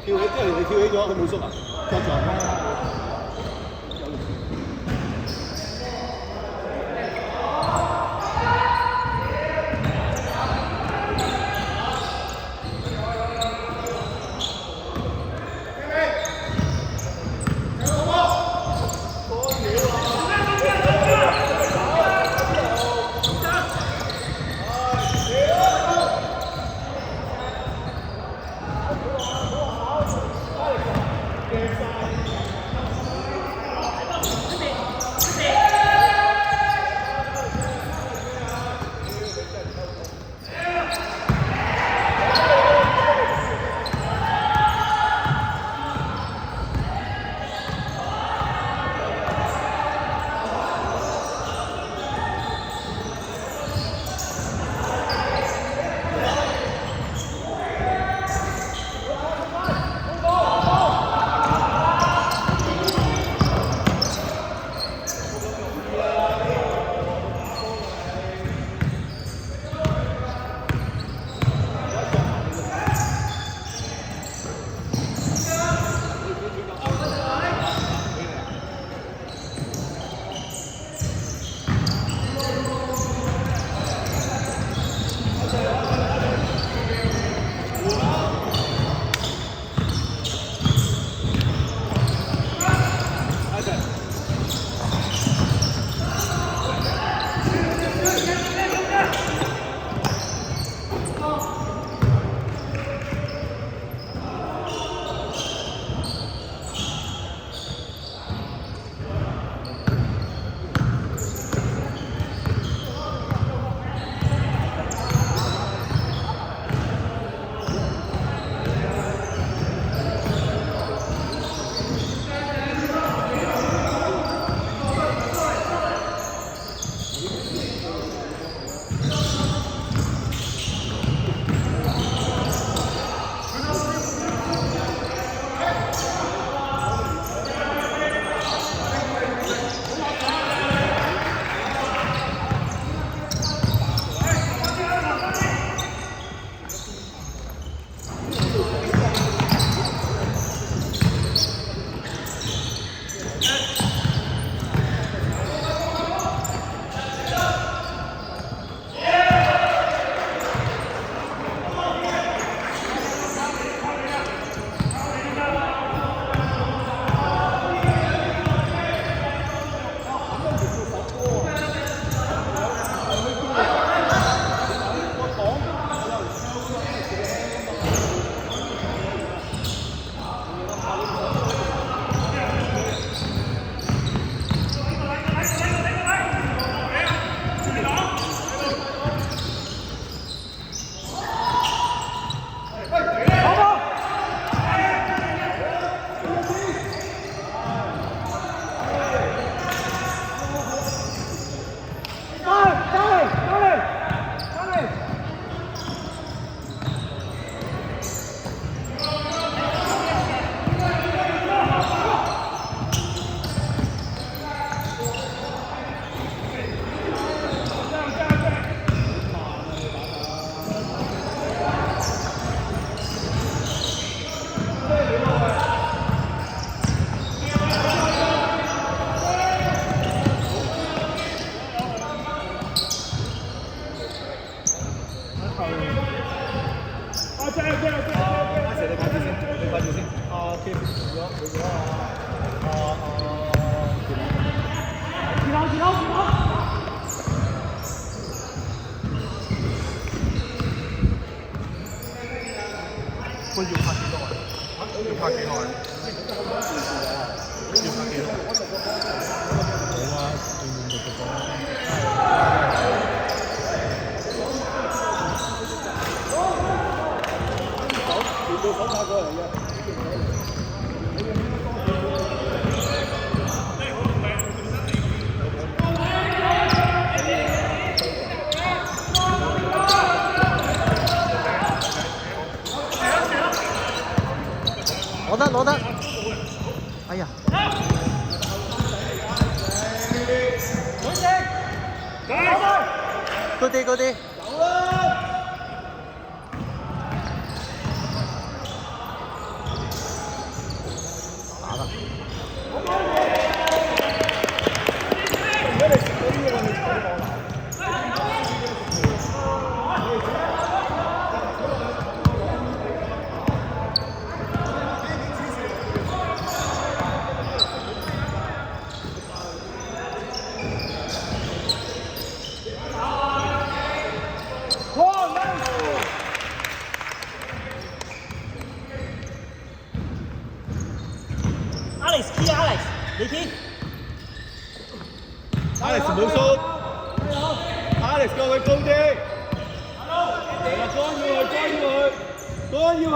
跳起，即係你跳起咗，佢冇縮啊，腳撞開。佢要拍幾耐？要拍幾耐？要拍幾耐？冇啊，斷斷續續講。做手拍過嚟嘅。攞得，哎呀！高啲，打啦！你添 Alex 冇數 ，Alex 個位高啲，干擾佢，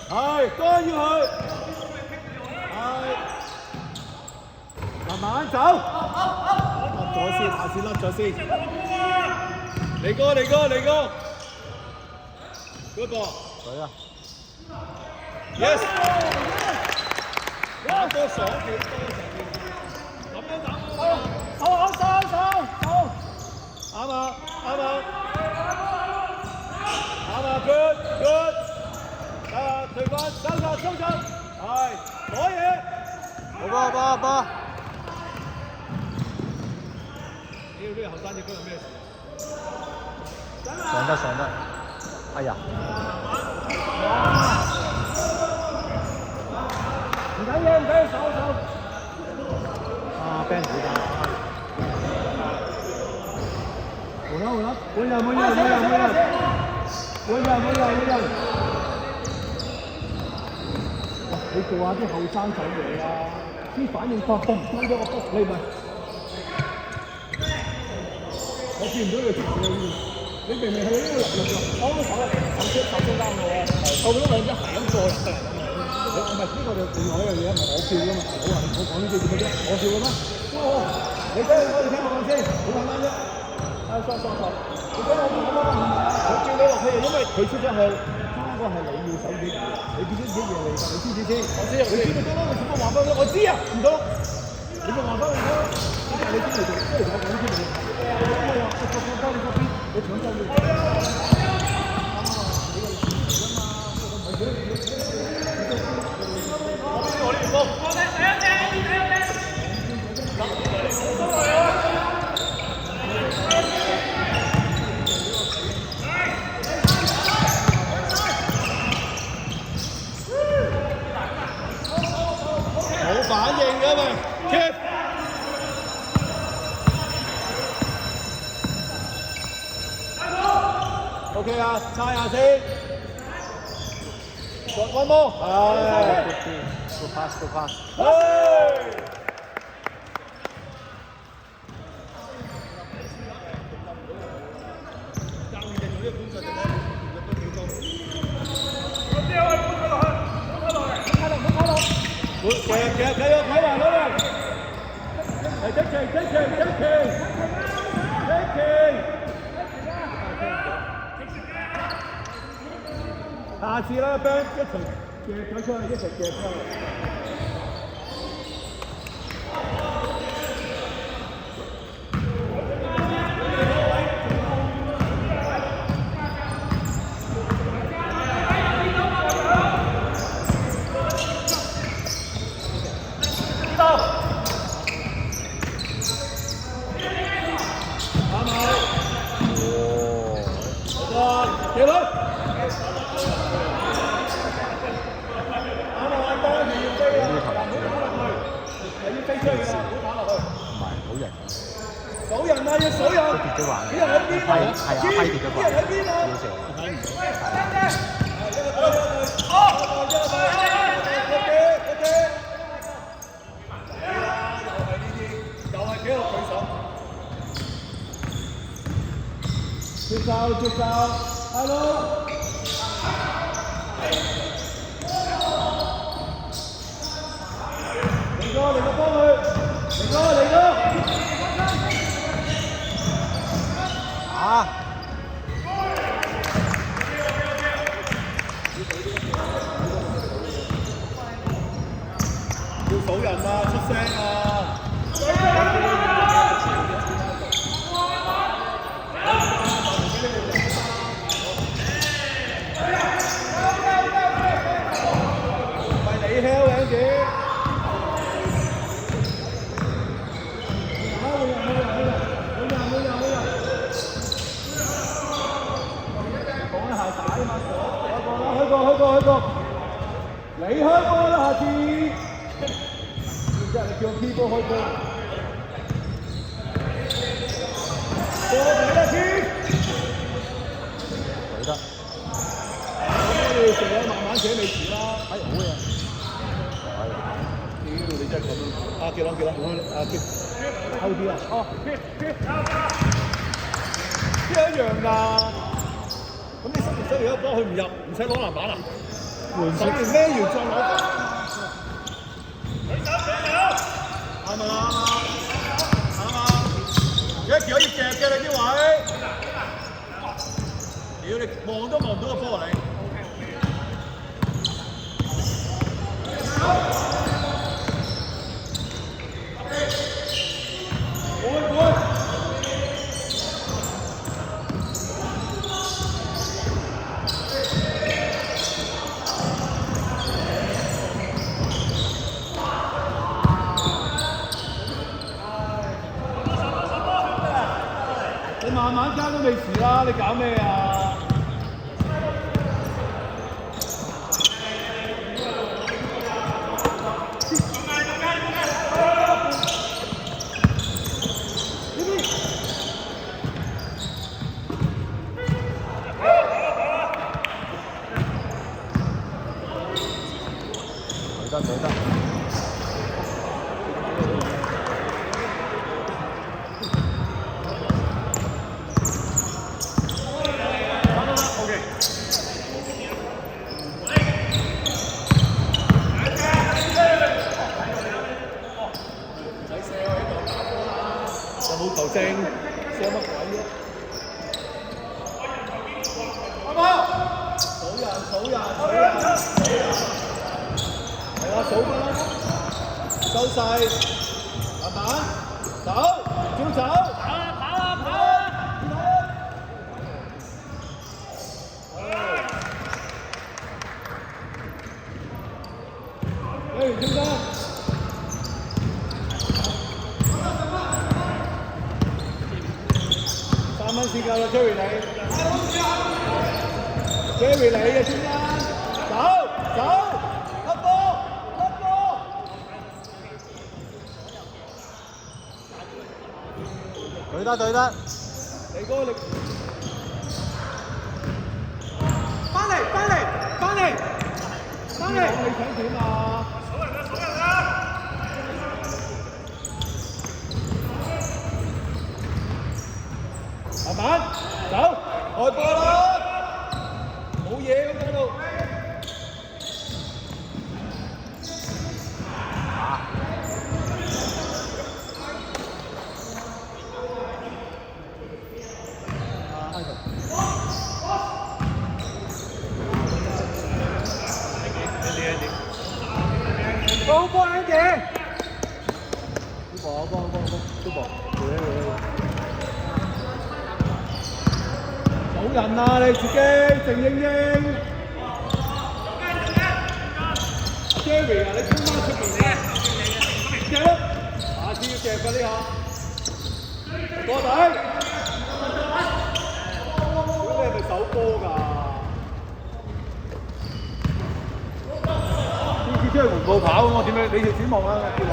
係干擾佢，係慢慢走，甩咗先，下次甩咗先，嚟哥，good ball，水啊 ，yes， 打多爽幾多？啱，good， 退翻，收手，係，攞嘢，好波，呢個後生仔今日咩事啊？上得，哎呀！唔緊要，手。啊 ，band 子㗎。換啦，換人。你做下啲後生仔嘢啊！啲反應快，嘣收咗個波，你唔係？我見唔到你條線啊！你明係呢個能力㗎，我手中間嘅喎，後邊嗰兩隻係咁過嚟。唔係呢個就另外一樣嘢，唔係我叫㗎嘛，我講呢句點嘅啫，我叫嘅咩？你聽我先，好簡單啫。錯，你聽我講啊！我叫你落去係因為佢出咗去，嗰個係你要手機，你點知嘢嚟㗎？你知唔知先？我知，你知咪得咯？你點解話翻我？我知啊，唔到，你咪話翻我咯。你知嚟做，即係我講先嚟。我話我幫你嗰邊，你搶走佢。冇反應㗎嘛 ，keep。OK 啊，猜下先。One more。係。Good pass。繼續睇埋嗰度，係即期，下次啦 ，Ben 一齊夾咗出去，一齊夾出去。Get up！ 數人啊！要數人。跌咗環。啲人喺邊啊？係啊，批跌咗環。啲人喺邊啊？睇唔到。接受，hello。要數人啊，出聲啊！唔係你 heo 兩字。開個，你開波啦，下次。然之後你叫 P 波開波。過嚟啦 P。對得。你射啊，慢慢射未遲啦。哎好嘅。屌你真係咁。啊叫啦，啊叫。後啲啊。哦。一樣㗎。咁你失完一波佢唔入，唔使攞籃板啊？換手完孭完再攞。啱啊！而家可以夾嘅你啲位。屌你望都望唔到個波啊你！你慢慢加都未遲啦，你搞咩啊？對得。有冇球證？射乜鬼啫？啱冇？數人，係啊，數返，收勢，慢慢走，照走，跑啊！誒，先生。3蚊先夠啦 ，Jerry 你 ，Jerry 你嘅先啦，走，甩波，對得，你嗰個力，翻嚟，你想點啊？慢慢走，開波啦！冇嘢咁喺度。好波，Andy。幫，冇人啊！你自己靜英。Jerry 啊，你衝返出邊嘅，夾咯，下次要夾㗎呢下。過底。你係咪手波㗎？呢次出去緩步跑，我點樣？你條展望啦，叫我。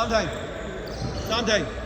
暫停，暫停。